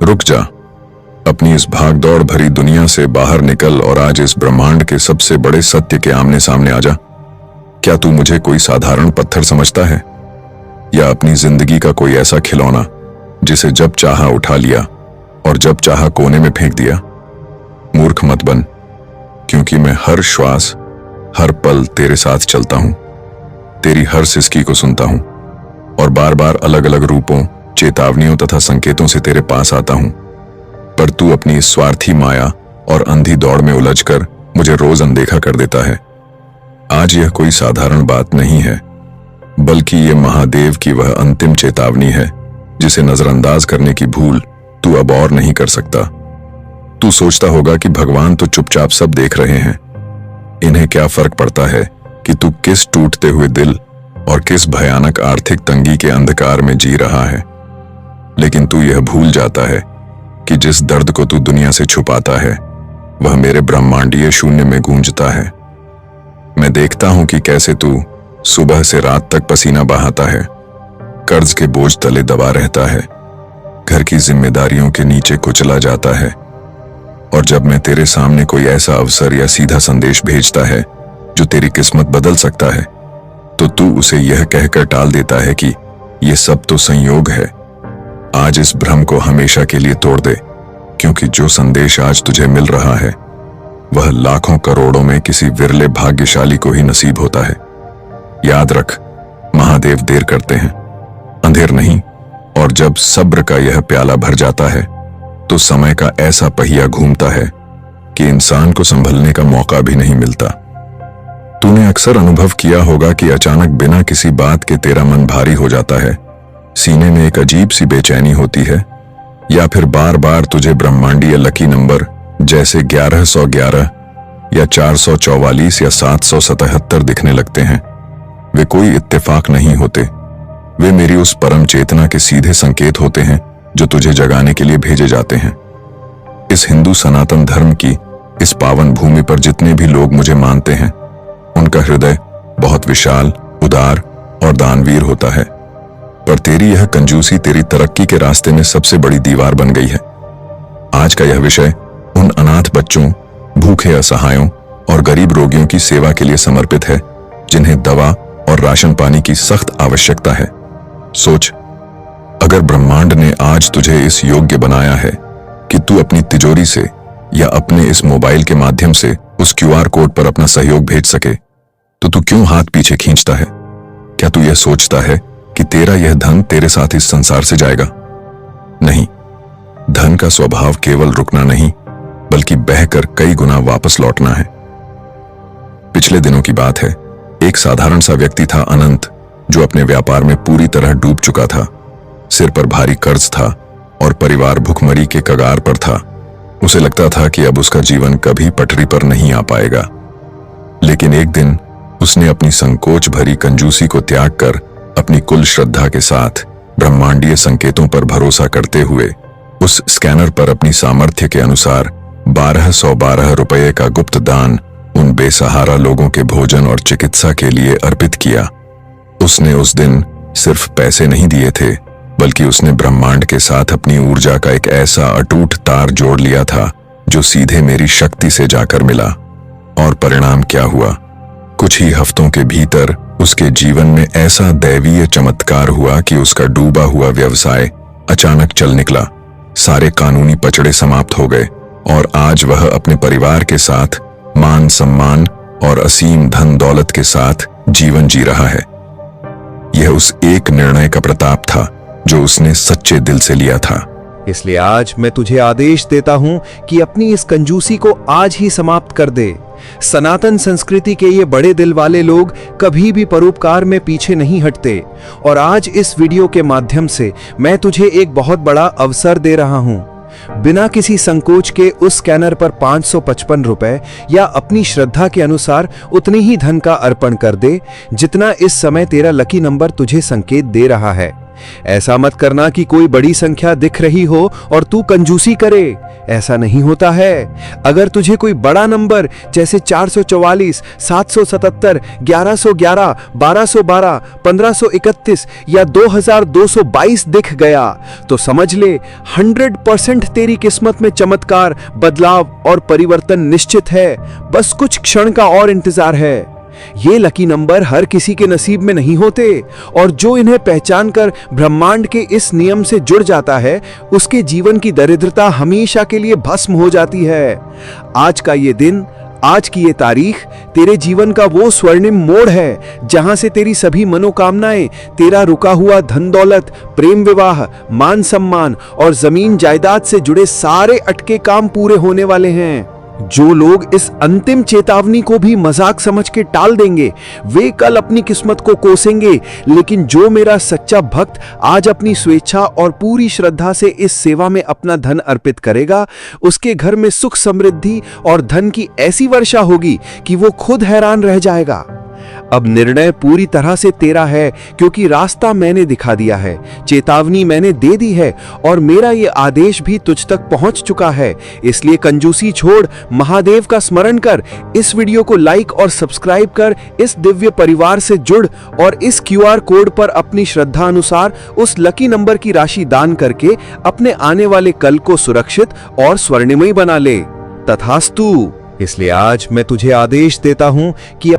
रुक जा, अपनी इस भागदौड़ भरी दुनिया से बाहर निकल और आज इस ब्रह्मांड के सबसे बड़े सत्य के आमने सामने आ जा। क्या तू मुझे कोई साधारण पत्थर समझता है, या अपनी जिंदगी का कोई ऐसा खिलौना जिसे जब चाहा उठा लिया और जब चाहा कोने में फेंक दिया? मूर्ख मत बन, क्योंकि मैं हर श्वास, हर पल तेरे साथ चलता हूं, तेरी हर सिसकी को सुनता हूं और बार बार अलग अलग रूपों, चेतावनियों तथा संकेतों से तेरे पास आता हूं। पर तू अपनी स्वार्थी माया और अंधी दौड़ में उलझकर मुझे रोज अनदेखा कर देता है। आज यह कोई साधारण बात नहीं है, बल्कि यह महादेव की वह अंतिम चेतावनी है जिसे नजरअंदाज करने की भूल तू अब और नहीं कर सकता। तू सोचता होगा कि भगवान तो चुपचाप सब देख रहे हैं, इन्हें क्या फर्क पड़ता है कि तू किस टूटते हुए दिल और किस भयानक आर्थिक तंगी के अंधकार में जी रहा है। लेकिन तू यह भूल जाता है कि जिस दर्द को तू दुनिया से छुपाता है वह मेरे ब्रह्मांडीय शून्य में गूंजता है। मैं देखता हूं कि कैसे तू सुबह से रात तक पसीना बहाता है, कर्ज के बोझ तले दबा रहता है, घर की जिम्मेदारियों के नीचे कुचला जाता है, और जब मैं तेरे सामने कोई ऐसा अवसर या सीधा संदेश भेजता है जो तेरी किस्मत बदल सकता है, तो तू उसे यह कहकर टाल देता है कि यह सब तो संयोग है। आज इस भ्रम को हमेशा के लिए तोड़ दे, क्योंकि जो संदेश आज तुझे मिल रहा है वह लाखों करोड़ों में किसी विरले भाग्यशाली को ही नसीब होता है। याद रख, महादेव देर करते हैं, अंधेर नहीं। और जब सब्र का यह प्याला भर जाता है तो समय का ऐसा पहिया घूमता है कि इंसान को संभलने का मौका भी नहीं मिलता। तूने अक्सर अनुभव किया होगा कि अचानक बिना किसी बात के तेरा मन भारी हो जाता है, सीने में एक अजीब सी बेचैनी होती है, या फिर बार बार तुझे ब्रह्मांडीय लकी नंबर जैसे 1111 या 444 या 777 दिखने लगते हैं। वे कोई इत्तेफाक नहीं होते, वे मेरी उस परम चेतना के सीधे संकेत होते हैं जो तुझे जगाने के लिए भेजे जाते हैं। इस हिंदू सनातन धर्म की इस पावन भूमि पर जितने भी लोग मुझे मानते हैं, उनका हृदय बहुत विशाल, उदार और दानवीर होता है। पर तेरी यह कंजूसी तेरी तरक्की के रास्ते में सबसे बड़ी दीवार बन गई है। आज का यह विषय उन अनाथ बच्चों, भूखे असहायों और गरीब रोगियों की सेवा के लिए समर्पित है जिन्हें दवा और राशन पानी की सख्त आवश्यकता है। सोच, अगर ब्रह्मांड ने आज तुझे इस योग्य बनाया है कि तू अपनी तिजोरी से या अपने इस मोबाइल के माध्यम से उस QR कोड पर अपना सहयोग भेज सके, तो तू क्यों हाथ पीछे खींचता है? क्या तू यह सोचता है कि तेरा यह धन तेरे साथ इस संसार से जाएगा? नहीं, धन का स्वभाव केवल रुकना नहीं, बल्कि बहकर कई गुना वापस लौटना है। पिछले दिनों की बात है, एक साधारण सा व्यक्ति था अनंत, जो अपने व्यापार में पूरी तरह डूब चुका था। सिर पर भारी कर्ज था और परिवार भुखमरी के कगार पर था। उसे लगता था कि अब उसका जीवन कभी पटरी पर नहीं आ पाएगा। लेकिन एक दिन उसने अपनी संकोच भरी कंजूसी को त्याग कर अपनी कुल श्रद्धा के साथ ब्रह्मांडीय संकेतों पर भरोसा करते हुए उस स्कैनर पर अपनी सामर्थ्य के अनुसार 1212 रुपये का गुप्त दान उन बेसहारा लोगों के भोजन और चिकित्सा के लिए अर्पित किया। उसने उस दिन सिर्फ पैसे नहीं दिए थे, बल्कि उसने ब्रह्मांड के साथ अपनी ऊर्जा का एक ऐसा अटूट तार जोड़ लिया था जो सीधे मेरी शक्ति से जाकर मिला। और परिणाम क्या हुआ? कुछ ही हफ्तों के भीतर उसके जीवन में ऐसा दैवीय चमत्कार हुआ कि उसका डूबा हुआ व्यवसाय अचानक चल निकला। सारे कानूनी पचड़े समाप्त हो गए और आज वह अपने परिवार के साथ मान सम्मान और असीम धन दौलत के साथ जीवन जी रहा है। यह उस एक निर्णय का प्रताप था जो उसने सच्चे दिल से लिया था। इसलिए आज मैं तुझे आदेश देता हूं कि अपनी इस कंजूसी को आज ही समाप्त कर दे। सनातन संस्कृति के ये बड़े दिल वाले लोग कभी भी परोपकार में पीछे नहीं हटते, और आज इस वीडियो के माध्यम से मैं तुझे एक बहुत बड़ा अवसर दे रहा हूं। बिना किसी संकोच के उस स्कैनर पर 555 रुपए या अपनी श्रद्धा के अनुसार उतनी ही धन का अर्पण कर दे जितना इस समय तेरा लकी नंबर तुझे संकेत दे रहा है। ऐसा मत करना कि कोई बड़ी संख्या दिख रही हो और तू कंजूसी करे। ऐसा नहीं होता है। अगर तुझे कोई बड़ा नंबर जैसे 444, 777, 1111, 1212, 1531 या 2222 दिख गया तो समझ ले 100% तेरी किस्मत में चमत्कार, बदलाव और परिवर्तन निश्चित है। बस कुछ क्षण का और इंतजार है। ये लकी नंबर हर किसी के नसीब में नहीं होते और जो इन्हें पहचान कर ब्रह्मांड के इस नियम से जुड़ जाता है उसके जीवन की दरिद्रता हमेशा के लिए भस्म हो जाती है। आज का ये दिन, आज की ये तारीख तेरे जीवन का वो स्वर्णिम मोड़ है जहां से तेरी सभी मनोकामनाएं, तेरा रुका हुआ धन दौलत, प्रेम विवाह, मान सम्मान और जमीन जायदाद से जुड़े सारे अटके काम पूरे होने वाले हैं। जो लोग इस अंतिम चेतावनी को भी मजाक समझ के टाल देंगे वे कल अपनी किस्मत को कोसेंगे, लेकिन जो मेरा सच्चा भक्त आज अपनी स्वेच्छा और पूरी श्रद्धा से इस सेवा में अपना धन अर्पित करेगा उसके घर में सुख, समृद्धि और धन की ऐसी वर्षा होगी कि वो खुद हैरान रह जाएगा। अब निर्णय पूरी तरह से तेरा है क्योंकि रास्ता मैंने दिखा दिया है, चेतावनी मैंने दे दी है और मेरा ये आदेश भी तुझ तक पहुंच चुका है। इसलिए कंजूसी छोड़, महादेव का स्मरण कर, इस वीडियो को लाइक और सब्सक्राइब कर, इस दिव्य परिवार से जुड़ और इस QR कोड पर अपनी श्रद्धा अनुसार उस लकी नंबर की राशि दान करके अपने आने वाले कल को सुरक्षित और स्वर्णिमय बना ले। तथास्तु। इसलिए आज मैं तुझे आदेश देता हूं कि